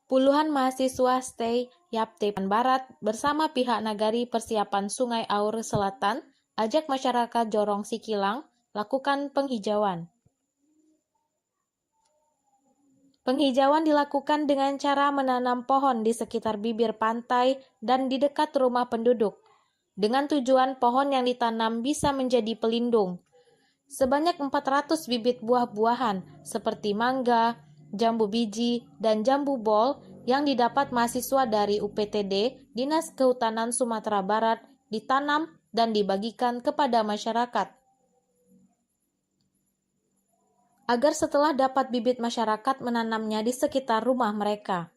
Puluhan mahasiswa stay Yapte Barat bersama pihak Nagari Persiapan Sungai Aur Selatan ajak masyarakat Jorong Sikilang lakukan penghijauan. Penghijauan dilakukan dengan cara menanam pohon di sekitar bibir pantai dan di dekat rumah penduduk, dengan tujuan pohon yang ditanam bisa menjadi pelindung. Sebanyak 400 bibit buah-buahan seperti mangga, jambu biji, dan jambu bol yang didapat mahasiswa dari UPTD, Dinas Kehutanan Sumatera Barat, ditanam dan dibagikan kepada masyarakat. Agar setelah dapat bibit masyarakat menanamnya di sekitar rumah mereka.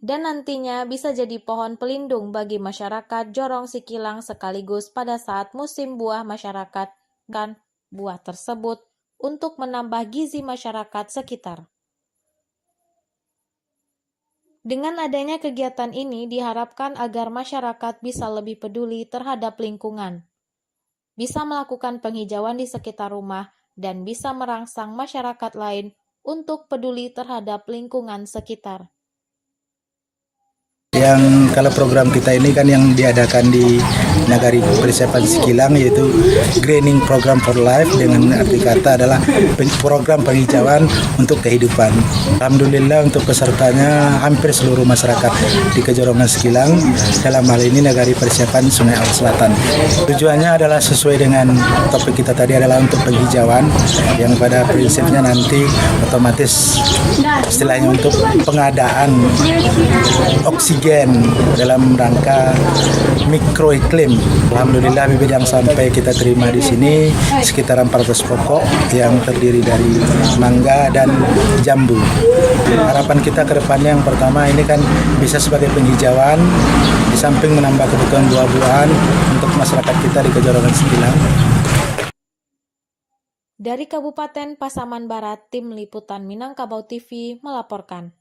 Dan nantinya bisa jadi pohon pelindung bagi masyarakat Jorong Sikilang sekaligus pada saat musim buah masyarakat dan buah tersebut untuk menambah gizi masyarakat sekitar. Dengan adanya kegiatan ini diharapkan agar masyarakat bisa lebih peduli terhadap lingkungan, bisa melakukan penghijauan di sekitar rumah, dan bisa merangsang masyarakat lain untuk peduli terhadap lingkungan sekitar. Yang kalau program kita ini kan yang diadakan di Nagari Persiapan Sikilang yaitu Greening Program for Life, dengan arti kata adalah program penghijauan untuk kehidupan. Alhamdulillah untuk pesertanya hampir seluruh masyarakat di Kejorongan Sikilang, dalam hal ini Nagari Persiapan Sungai Aur Selatan. Tujuannya adalah sesuai dengan topik kita tadi, adalah untuk penghijauan yang pada prinsipnya nanti otomatis istilahnya untuk pengadaan oksigen dalam rangka mikroiklim. Alhamdulillah bibit yang sampai kita terima di sini sekitar 400 pokok yang terdiri dari mangga dan jambu. Harapan kita ke depannya yang pertama ini kan bisa sebagai penghijauan di samping menambah kebutuhan buah-buahan untuk masyarakat kita di Kejorongan Sikilang. Dari Kabupaten Pasaman Barat, Tim Liputan Minangkabau TV melaporkan.